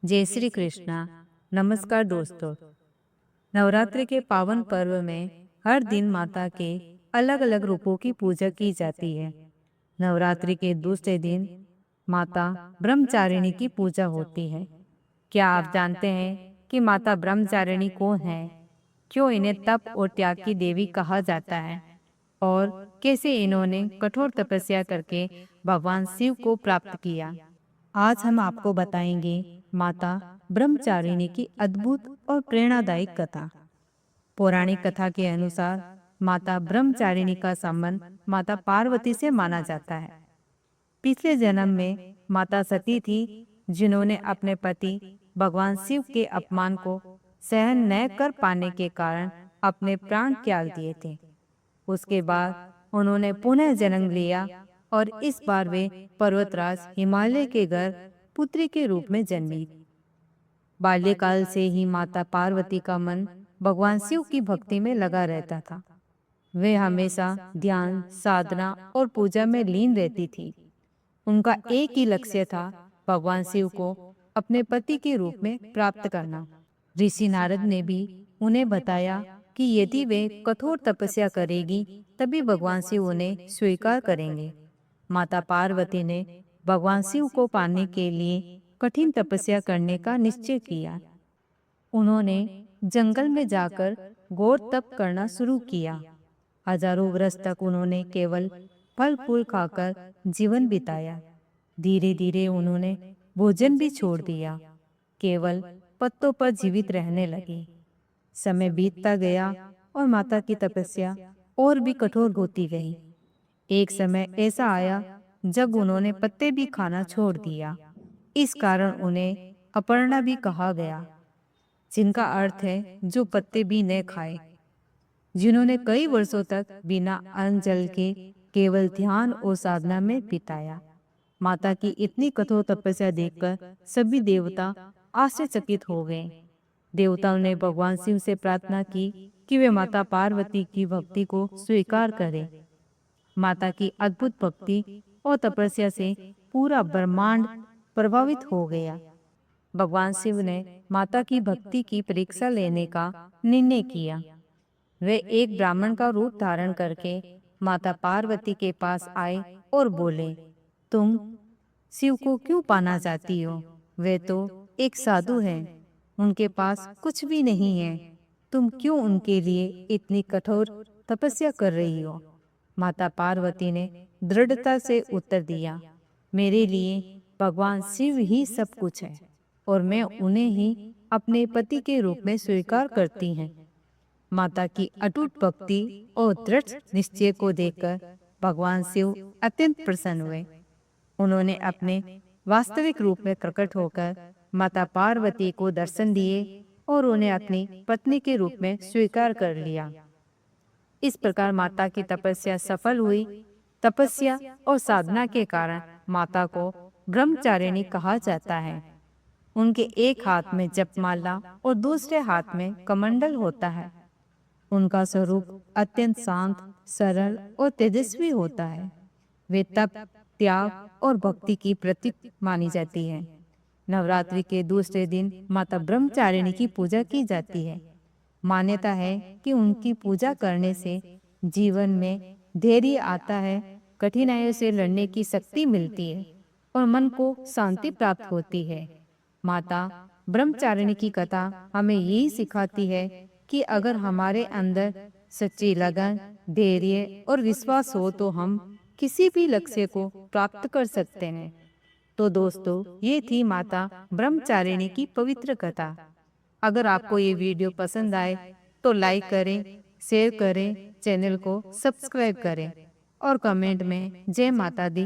जय श्री कृष्णा। नमस्कार दोस्तों। नवरात्रि के पावन पर्व में हर दिन माता के अलग अलग रूपों की पूजा की जाती है। नवरात्रि के दूसरे दिन माता ब्रह्मचारिणी की पूजा होती है। क्या आप जानते हैं कि माता ब्रह्मचारिणी कौन है? क्यों इन्हें तप और त्याग की देवी कहा जाता है? और कैसे इन्होंने कठोर तपस्या करके भगवान शिव को प्राप्त किया? आज हम आपको बताएंगे माता ब्रह्मचारिणी की अद्भुत और प्रेरणादायक कथा। पौराणिक कथा के अनुसार माता ब्रह्मचारिणी का संबंध माता पार्वती से माना जाता है। पिछले जन्म में माता सती थी, जिन्होंने अपने पति भगवान शिव के अपमान को सहन न कर पाने के कारण अपने प्राण त्याग दिए थे। उसके बाद उन्होंने पुनः जन्म लिया और इस बार वे पर्वतराज हिमालय के घर पुत्री के रूप में जन्मी। बाल्यकाल से ही माता पार्वती का मन भगवान शिव की भक्ति में लगा रहता था। वे हमेशा ध्यान, साधना और पूजा में लीन रहती थी। उनका एक ही लक्ष्य था, भगवान शिव को अपने पति के रूप में प्राप्त करना। ऋषि नारद ने भी उन्हें बताया कि यदि वे कठोर तपस्या करेगी तभी भगवान शिव उन्हें स्वीकार करेंगे। माता पार्वती ने भगवान शिव को पाने के लिए कठिन तपस्या करने का निश्चय किया। उन्होंने जंगल में जाकर घोर तप करना शुरू किया। हजारों वर्ष तक उन्होंने केवल फल फूल खाकर जीवन बिताया। धीरे धीरे उन्होंने भोजन भी छोड़ दिया, केवल पत्तों पर जीवित रहने लगे। समय बीतता गया और माता की तपस्या और भी कठोर होती गई। एक समय ऐसा आया जब उन्होंने पत्ते भी खाना छोड़ दिया। इस कारण उन्हें अपर्णा भी कहा गया, जिनका अर्थ है जो पत्ते भी न खाए। जिन्होंने कई वर्षों तक बिना अन्न जल के केवल ध्यान और साधना में बिताया। माता की इतनी कठोर तपस्या देखकर सभी देवता आश्चर्यचकित हो गए। देवताओं ने भगवान शिव से प्रार्थना की कि वे माता पार्वती की भक्ति को स्वीकार करें। माता की अद्भुत भक्ति और तपस्या से पूरा ब्रह्मांड प्रभावित हो गया। भगवान शिव ने माता की भक्ति की परीक्षा लेने का निर्णय किया। वे एक ब्राह्मण का रूप धारण करके माता पार्वती के पास आए और बोले, तुम शिव को क्यों पाना चाहती हो? वे तो एक साधु हैं, उनके पास कुछ भी नहीं है। तुम क्यों उनके लिए इतनी कठोर तपस्या कर रही हो? माता पार्वती ने दृढ़ता से उत्तर दिया, मेरे लिए भगवान शिव ही सब कुछ है और मैं उन्हें ही अपने पति के रूप में स्वीकार करती हैं। माता की अटूट भक्ति और दृढ़ निश्चय को देखकर भगवान शिव अत्यंत प्रसन्न हुए। उन्होंने अपने वास्तविक रूप में प्रकट होकर माता पार्वती को दर्शन दिए और उन्हें अपनी पत्नी के रूप में स्वीकार कर लिया। इस प्रकार माता की तपस्या सफल हुई। तपस्या और साधना के कारण माता को ब्रह्मचारिणी कहा जाता है। उनके एक हाथ में जपमाला और दूसरे हाथ में कमंडल होता है। उनका स्वरूप अत्यंत शांत, सरल और तेजस्वी होता है। वे तप, त्याग और भक्ति की प्रतीक मानी जाती है। नवरात्रि के दूसरे दिन माता ब्रह्मचारिणी की पूजा की जाती है। मान्यता है कि उनकी पूजा करने से जीवन में धैर्य आता है, कठिनाइयों से लड़ने की शक्ति मिलती है और मन को शांति प्राप्त होती है। माता ब्रह्मचारिणी की कथा हमें यही सिखाती है कि अगर हमारे अंदर सच्ची लगन, धैर्य और विश्वास हो तो हम किसी भी लक्ष्य को प्राप्त कर सकते हैं। तो दोस्तों, ये थी माता ब्रह्मचारिणी की पवित्र कथा। अगर आपको ये वीडियो पसंद आए तो लाइक करें, शेयर करें, चैनल को सब्सक्राइब करें और कमेंट में जय माता दी